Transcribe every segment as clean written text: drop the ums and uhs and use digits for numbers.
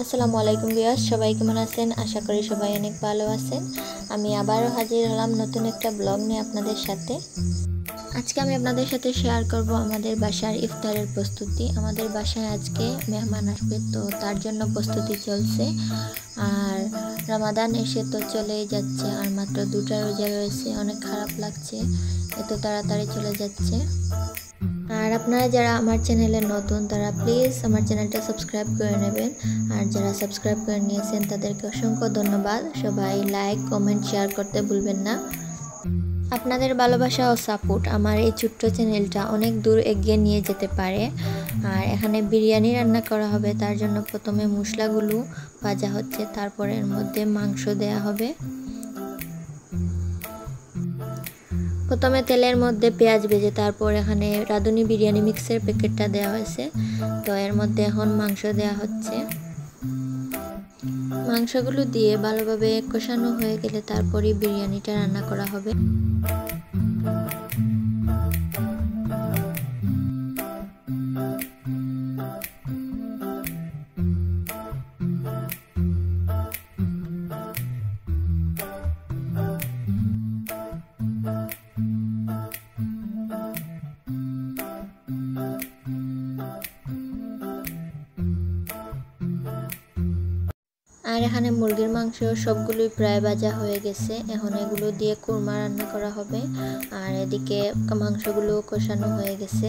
আসসালামু আলাইকুম ভিউয়ার্স, সবাই কেমন আছেন? আশা করি সবাই অনেক ভালো আছেন। আমি আবারও হাজির হলাম নতুন একটা ব্লগ নিয়ে আপনাদের সাথে। আজকে আমি আপনাদের সাথে শেয়ার করব আমাদের বাসার ইফতারের প্রস্তুতি। আমাদের বাসায় আজকে মেহমান আসবে, তো তার জন্য প্রস্তুতি চলছে। আর রমাদান এসে তো চলেই যাচ্ছে, আর মাত্র 2টা রোজা রয়েছে। অনেক খারাপ লাগছে এত তাড়াতাড়ি চলে যাচ্ছে। আর আপনারা যারা আমার চ্যানেলে নতুন তারা প্লিজ আমার চ্যানেলটা সাবস্ক্রাইব করে নেবেন। আর যারা সাবস্ক্রাইব করে নিয়েছেন তাদেরকে অসংখ্য ধন্যবাদ। সবাই লাইক, কমেন্ট, শেয়ার করতে ভুলবেন না। আপনাদের ভালোবাসা ও সাপোর্ট আমার এই ছোট্ট চ্যানেলটা অনেক দূর এগিয়ে নিয়ে যেতে পারে। আর এখানে বিরিয়ানি রান্না করা হবে, তার জন্য প্রথমে মশলাগুলো ভাজা হচ্ছে, তারপরে এর মধ্যে মাংস দেয়া হবে। প্রথমে তেলের মধ্যে পেঁয়াজ ভেজে তারপর এখানে রাঁধুনি বিরিয়ানি মিক্সের প্যাকেটটা দেওয়া হয়েছে। তো এর মধ্যে এখন মাংস দেওয়া হচ্ছে। মাংসগুলো দিয়ে ভালোভাবে কষানো হয়ে গেলে তারপরই বিরিয়ানিটা রান্না করা হবে। আর এখানে মুরগির মাংস সবগুলোই প্রায় ভাজা হয়ে গেছে। এখন এগুলো দিয়ে কুরমা রান্না করা হবে। আর এদিকে মাংসগুলো কষানো হয়ে গেছে।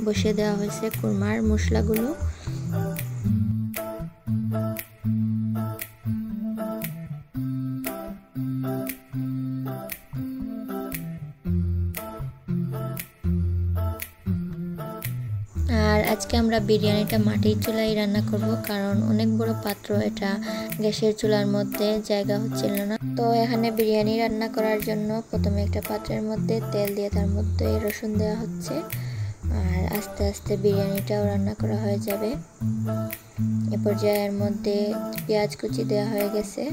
বসিয়ে দেওয়া হয়েছে কুরমার মশলাগুলো। আর আজকে আমরা বিরিয়ানিটা মাটির চুলায় রান্না করব, কারণ অনেক বড় পাত্র, এটা গ্যাসের চুলার মধ্যে জায়গা হচ্ছিল না। তো এখানে বিরিয়ানি রান্না করার জন্য প্রথমে একটা পাত্রের মধ্যে তেল দিয়ে তার মধ্যে রসুন দেওয়া হচ্ছে। আর আস্তে আস্তে বিরিয়ানিটাও রান্না করা হয়ে যাবে। এ পর্যায়ে এর মধ্যে পেঁয়াজ কুচি দেওয়া হয়ে গেছে।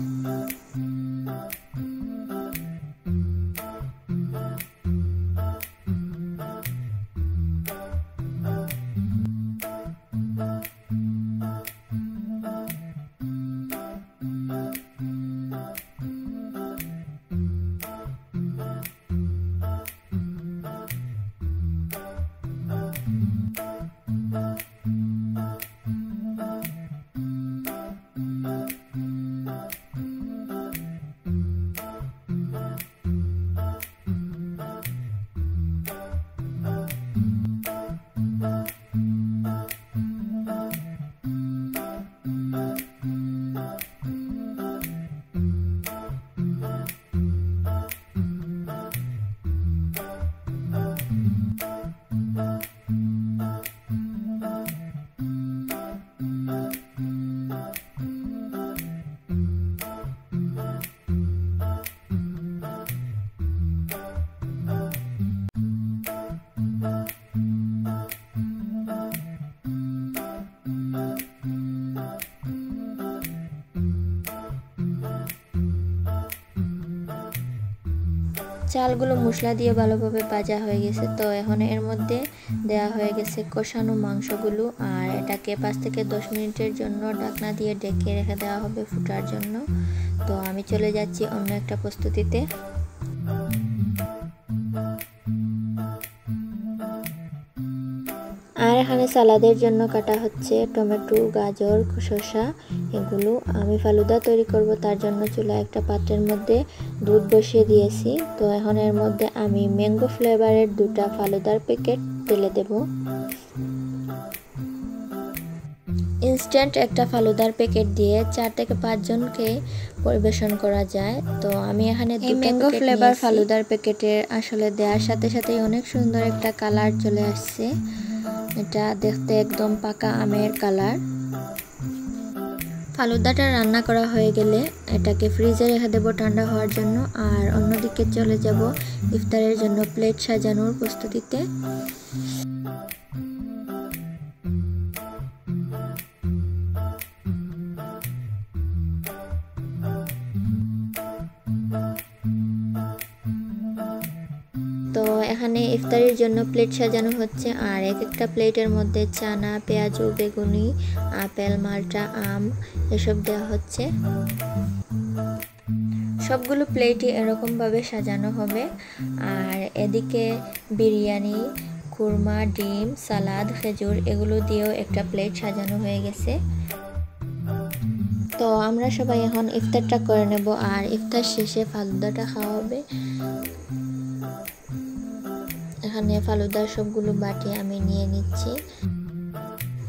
চালগুলো মশলা দিয়ে ভালোভাবে ভাজা হয়ে গেছে। তো এখন এর মধ্যে দেয়া হয়ে গেছে কষানো মাংসগুলো। আর এটাকে 5 থেকে 10 মিনিটের জন্য ঢাকনা দিয়ে ঢেকে রেখে দেওয়া হবে ফুটার জন্য। তো আমি চলে যাচ্ছি অন্য একটা প্রস্তুতিতে। আর এখানে সালাদের জন্য কাটা হচ্ছে টমেটো, গাজর, শসা। এগুলো আমি ফালুদা তৈরি করব, তার জন্য চুলায় একটা পাত্রের মধ্যে দুধ বসিয়ে দিয়েছি। তো এখন এর মধ্যে আমি ম্যাঙ্গো ফ্লেভারের 2টা ফালুদার প্যাকেট ঢেলে দেব। ইনস্ট্যান্ট একটা ফালুদার প্যাকেট দিয়ে 4 থেকে 5 জনকে পরিবেশন করা যায়। তো আমি এখানে এই ম্যাঙ্গো ফ্লেভার ফালুদার প্যাকেটের আসলে দেওয়ার সাথে সাথেই অনেক সুন্দর একটা কালার চলে আসছে। এটা দেখতে একদম পাকা আমের কালার। ফালুদাটা রান্না করা হয়ে গেলে এটাকে ফ্রিজে রেখে দেবো ঠান্ডা হওয়ার জন্য। আর অন্যদিকে চলে যাব ইফতারের জন্য প্লেট সাজানোর প্রস্তুতিতে। এখানে ইফতারির জন্য প্লেট সাজানো হচ্ছে, আর এক একটা প্লেটের মধ্যে চানা, পেঁয়াজু, বেগুনি, আপেল, মাল্টা, আম এসব দেওয়া হচ্ছে। সবগুলো প্লেটই এরকমভাবে সাজানো হবে। আর এদিকে বিরিয়ানি, কুরমা, ডিম, সালাদ, খেজুর এগুলো দিয়েও একটা প্লেট সাজানো হয়ে গেছে। তো আমরা সবাই এখন ইফতারটা করে নেব, আর ইফতার শেষে ফালুদাটা খাওয়া হবে। এখানে ফালুদার সবগুলো বাটি আমি নিয়ে নিচ্ছি।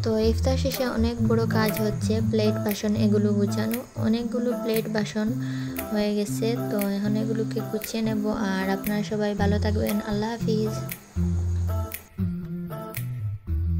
তো ইফতার শেষে অনেক বড় কাজ হচ্ছে, প্লেট বাসন এগুলো গুছানো। অনেকগুলো প্লেট বাসন হয়ে গেছে, তো এখন এগুলোকে গুছিয়ে নেব। আর আপনারা সবাই ভালো থাকবেন। আল্লাহ হাফিজ।